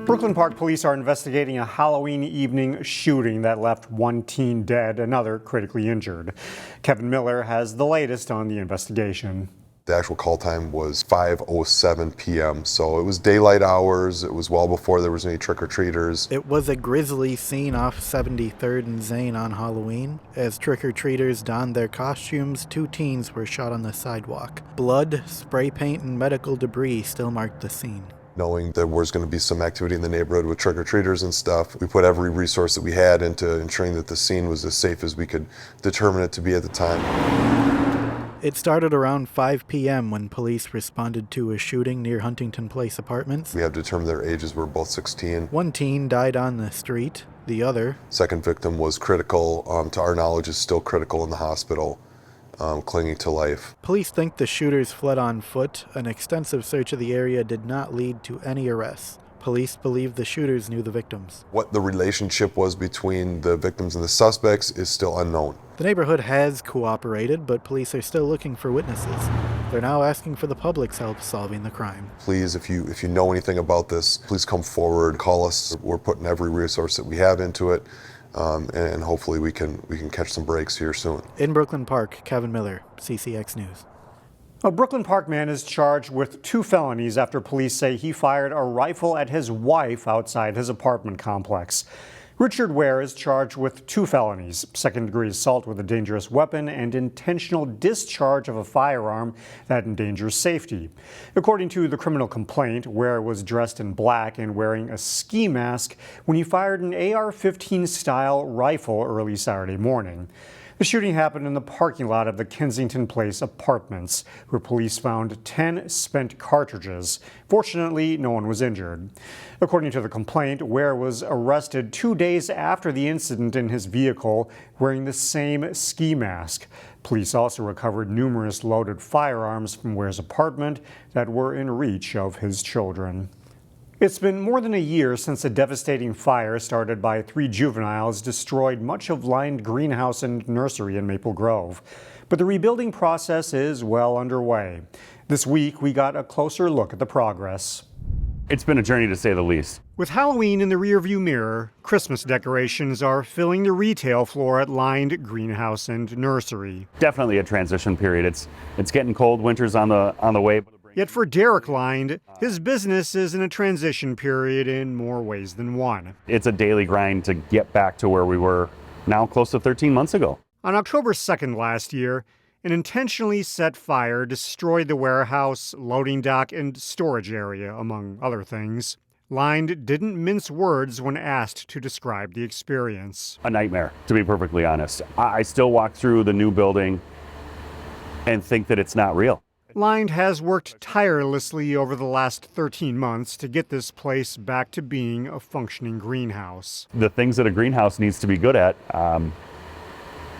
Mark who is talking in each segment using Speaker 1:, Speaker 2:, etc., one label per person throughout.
Speaker 1: Brooklyn Park police are investigating a Halloween evening shooting that left one teen dead, another critically injured. Kevin Miller has the latest on the investigation.
Speaker 2: The actual call time was 5:07 p.m., so it was daylight hours. It was well before there was any trick-or-treaters.
Speaker 3: It was a grisly scene off 73rd and Zane on Halloween. As trick-or-treaters donned their costumes, two teens were shot on the sidewalk. Blood, spray paint, and medical debris still marked the scene.
Speaker 2: Knowing there was going to be some activity in the neighborhood with trick-or-treaters and stuff, we put every resource that we had into ensuring that the scene was as safe as we could determine it to be at the time.
Speaker 3: It started around 5 p.m. when police responded to a shooting near Huntington Place Apartments.
Speaker 2: We have determined their ages were both 16.
Speaker 3: One teen died on the street. The other,
Speaker 2: second victim, was critical, to our knowledge is still critical in the hospital, clinging to life.
Speaker 3: Police think the shooters fled on foot. An extensive search of the area did not lead to any arrests. Police believe the shooters knew the victims.
Speaker 2: What the relationship was between the victims and the suspects is still unknown.
Speaker 3: The neighborhood has cooperated, but police are still looking for witnesses. They're now asking for the public's help solving the crime.
Speaker 2: Please, if you know anything about this, please come forward, call us. We're putting every resource that we have into it, and hopefully we can catch some breaks here soon.
Speaker 3: In Brooklyn Park, Kevin Miller, CCX News.
Speaker 1: A Brooklyn Park man is charged with 2 felonies after police say he fired a rifle at his wife outside his apartment complex. Richard Ware is charged with 2 felonies, second-degree assault with a dangerous weapon and intentional discharge of a firearm that endangers safety. According to the criminal complaint, Ware was dressed in black and wearing a ski mask when he fired an AR-15-style rifle early Saturday morning. The shooting happened in the parking lot of the Kensington Place Apartments, where police found 10 spent cartridges. Fortunately, no one was injured. According to the complaint, Ware was arrested 2 days after the incident in his vehicle, wearing the same ski mask. Police also recovered numerous loaded firearms from Ware's apartment that were in reach of his children. It's been more than a year since a devastating fire started by 3 juveniles destroyed much of Lin Greenhouse and Nursery in Maple Grove. But the rebuilding process is well underway. This week, we got a closer look at the progress.
Speaker 4: It's been a journey, to say the least.
Speaker 1: With Halloween in the rearview mirror, Christmas decorations are filling the retail floor at Lin Greenhouse and Nursery.
Speaker 4: Definitely a transition period. It's getting cold. Winter's on the way.
Speaker 1: Yet for Derek Lynde, his business is in a transition period in more ways than one.
Speaker 4: It's a daily grind to get back to where we were now close to 13 months ago.
Speaker 1: On October 2nd last year, an intentionally set fire destroyed the warehouse, loading dock, and storage area, among other things. Lynde didn't mince words when asked to describe the experience.
Speaker 4: A nightmare, to be perfectly honest. I still walk through the new building and think that it's not real.
Speaker 1: Lynde has worked tirelessly over the last 13 months to get this place back to being a functioning greenhouse.
Speaker 4: The things that a greenhouse needs to be good at,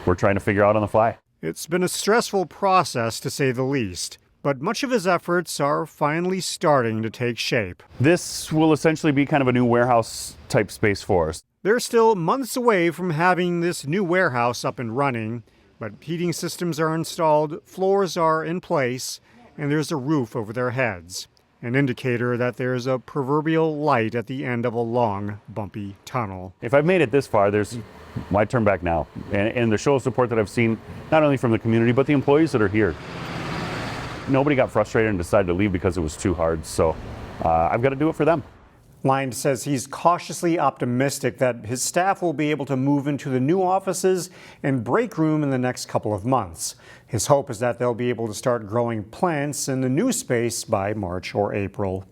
Speaker 4: we're trying to figure out on the fly.
Speaker 1: It's been a stressful process, to say the least, but much of his efforts are finally starting to take shape.
Speaker 4: This will essentially be kind of a new warehouse-type space for us.
Speaker 1: They're still months away from having this new warehouse up and running, but heating systems are installed, floors are in place, and there's a roof over their heads, an indicator that there's a proverbial light at the end of a long, bumpy tunnel.
Speaker 4: If I've made it this far, why turn back now? And the show of support that I've seen, not only from the community, but the employees that are here. Nobody got frustrated and decided to leave because it was too hard, so I've got to do it for them.
Speaker 1: Lynde says he's cautiously optimistic that his staff will be able to move into the new offices and break room in the next couple of months. His hope is that they'll be able to start growing plants in the new space by March or April.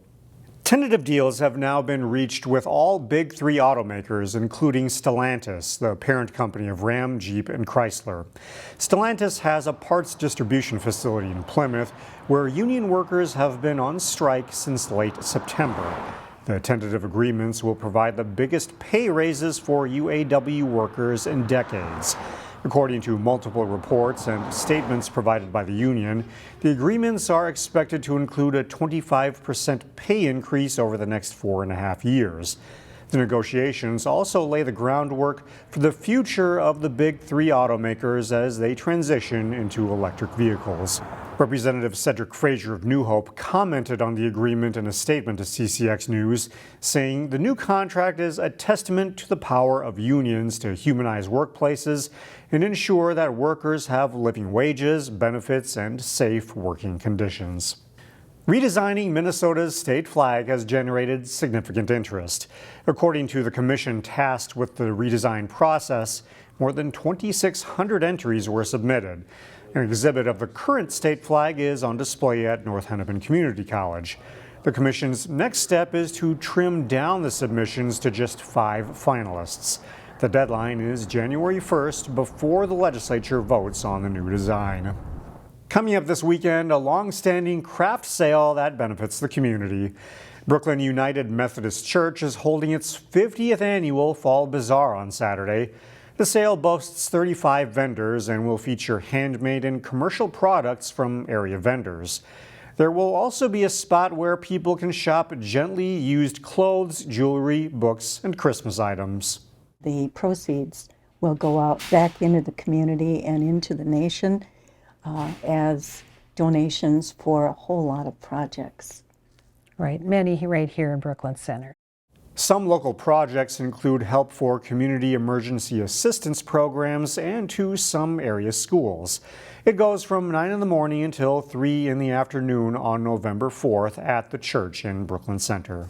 Speaker 1: Tentative deals have now been reached with all big 3 automakers, including Stellantis, the parent company of Ram, Jeep, and Chrysler. Stellantis has a parts distribution facility in Plymouth where union workers have been on strike since late September. The tentative agreements will provide the biggest pay raises for UAW workers in decades. According to multiple reports and statements provided by the union, the agreements are expected to include a 25% pay increase over the next 4.5 years. The negotiations also lay the groundwork for the future of the big three automakers as they transition into electric vehicles. Representative Cedric Frazier of New Hope commented on the agreement in a statement to CCX News, saying the new contract is a testament to the power of unions to humanize workplaces and ensure that workers have living wages, benefits, and safe working conditions. Redesigning Minnesota's state flag has generated significant interest. According to the commission tasked with the redesign process, more than 2,600 entries were submitted. An exhibit of the current state flag is on display at North Hennepin Community College. The commission's next step is to trim down the submissions to just 5 finalists. The deadline is January 1st before the legislature votes on the new design. Coming up this weekend, a long-standing craft sale that benefits the community. Brooklyn United Methodist Church is holding its 50th annual Fall Bazaar on Saturday. The sale boasts 35 vendors and will feature handmade and commercial products from area vendors. There will also be a spot where people can shop gently used clothes, jewelry, books, and Christmas items.
Speaker 5: The proceeds will go out back into the community and into the nation as donations for a whole lot of projects.
Speaker 6: Right, many right here in Brooklyn Center.
Speaker 1: Some local projects include help for community emergency assistance programs and to some area schools. It goes from 9 in the morning until 3 in the afternoon on November 4th at the church in Brooklyn Center.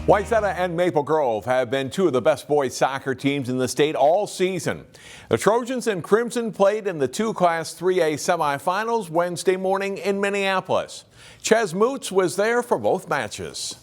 Speaker 7: Wayzata and Maple Grove have been two of the best boys soccer teams in the state all season. The Trojans and Crimson played in the 2 Class 3A semifinals Wednesday morning in Minneapolis. Ches Moots was there for both matches.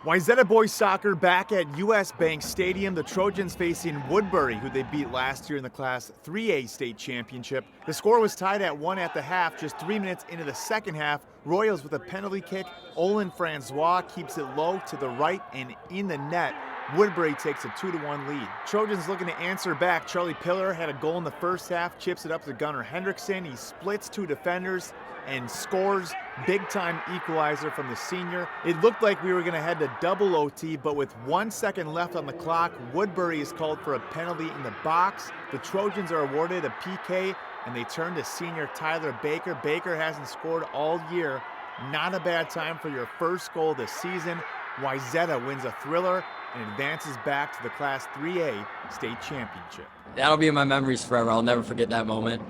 Speaker 8: Wayzata boys soccer back at U.S. Bank Stadium. The Trojans facing Woodbury, who they beat last year in the Class 3A state championship. The score was tied at 1 at the half. Just 3 minutes into the second half, Royals with a penalty kick. Olin Francois keeps it low to the right and in the net. Woodbury takes a 2-1 lead. Trojans looking to answer back. Charlie Pillar had a goal in the first half, chips it up to Gunnar Hendrickson. He splits 2 defenders and scores. Big-time equalizer from the senior. It looked like we were going to head to double OT, but with 1 second left on the clock, Woodbury is called for a penalty in the box. The Trojans are awarded a PK, and they turn to senior Tyler Baker. Baker hasn't scored all year. Not a bad time for your first goal this season. Wayzata wins a thriller and advances back to the Class 3A state championship.
Speaker 9: That'll be in my memories forever. I'll never forget that moment,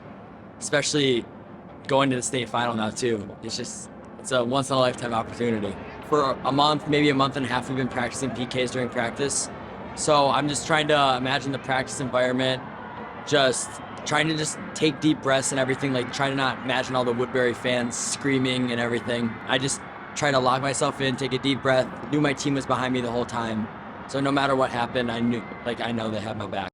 Speaker 9: especially going to the state final now too. It's a once in a lifetime opportunity. For a month, maybe a month and a half, we've been practicing PKs during practice. So I'm just trying to imagine the practice environment, just trying to just take deep breaths and everything, like trying to not imagine all the Woodbury fans screaming and everything. I just try to lock myself in, take a deep breath, knew my team was behind me the whole time. So no matter what happened, I know they had my back.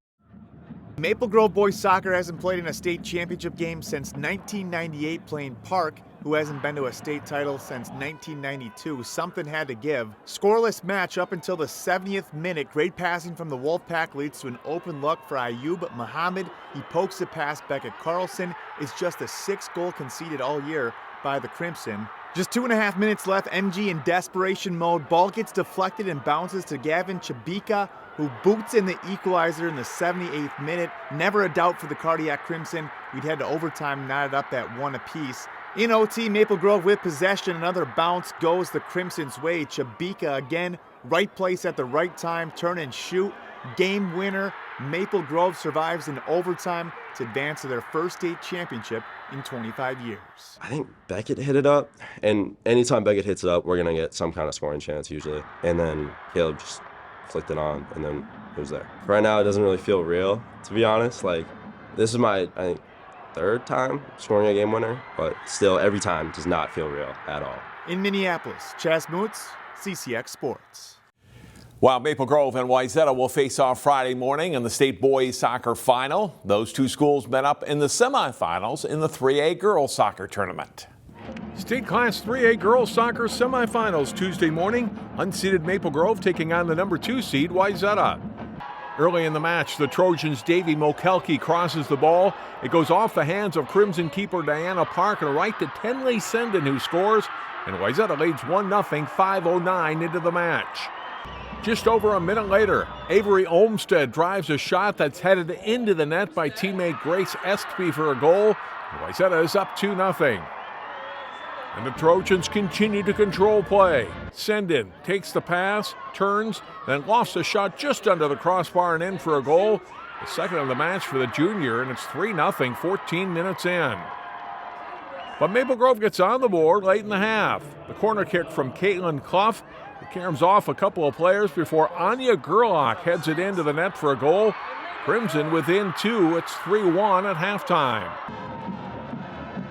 Speaker 8: Maple Grove boys soccer hasn't played in a state championship game since 1998, playing Park, who hasn't been to a state title since 1992. Something had to give. Scoreless match up until the 70th minute. Great passing from the Wolfpack leads to an open look for Ayub Muhammad. He pokes it past Beckett Carlson. It's just the 6th goal conceded all year by the Crimson. Just 2.5 minutes left. MG in desperation mode. Ball gets deflected and bounces to Gavin Chabika, who boots in the equalizer in the 78th minute. Never a doubt for the Cardiac Crimson. We'd head to overtime, knotted up at 1 apiece. In OT, Maple Grove with possession. Another bounce goes the Crimson's way. Chabika again, right place at the right time, turn and shoot. Game winner. Maple Grove survives in overtime to advance to their first state championship in 25 years.
Speaker 10: I think Beckett hit it up, and anytime Beckett hits it up, we're going to get some kind of scoring chance usually. And then Caleb just flicked it on, and then it was there. Right now, it doesn't really feel real, to be honest. Like, this is my, I think, 3rd time scoring a game winner, but still, every time does not feel real at all.
Speaker 8: In Minneapolis, Chas Moots, CCX Sports.
Speaker 7: While Maple Grove and Wayzata will face off Friday morning in the state boys soccer final, those two schools met up in the semifinals in the 3A girls soccer tournament. State Class 3A girls soccer semifinals Tuesday morning. Unseeded Maple Grove taking on the number 2 seed Wayzata. Early in the match, the Trojans' Davy Mokelke crosses the ball. It goes off the hands of Crimson keeper Diana Park and right to Tenley Sendon, who scores. And Wayzata leads 1-0, 5:09 into the match. Just over a minute later, Avery Olmsted drives a shot that's headed into the net by teammate Grace Estby for a goal. Wayzata is up 2-0. And the Trojans continue to control play. Sendin takes the pass, turns, then lofts a shot just under the crossbar and in for a goal. The second of the match for the junior, and it's 3-0, 14 minutes in. But Maple Grove gets on the board late in the half. The corner kick from Caitlin Clough. It caroms off a couple of players before Anya Gerlach heads it into the net for a goal. Crimson within 2. It's 3-1 at halftime.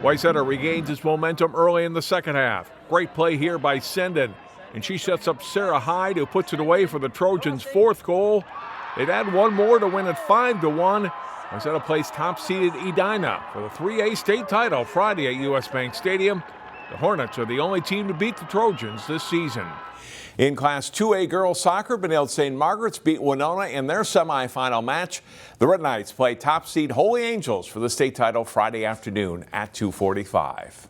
Speaker 7: Wayzata regains its momentum early in the second half. Great play here by Sendon, and she sets up Sarah Hyde, who puts it away for the Trojans' 4th goal. They'd add one more to win it 5-1. Wayzata plays top-seeded Edina for the 3A state title Friday at US Bank Stadium. The Hornets are the only team to beat the Trojans this season. In Class 2A girls soccer, Benilde St. Margaret's beat Winona in their semifinal match. The Red Knights play top seed Holy Angels for the state title Friday afternoon at 2:45.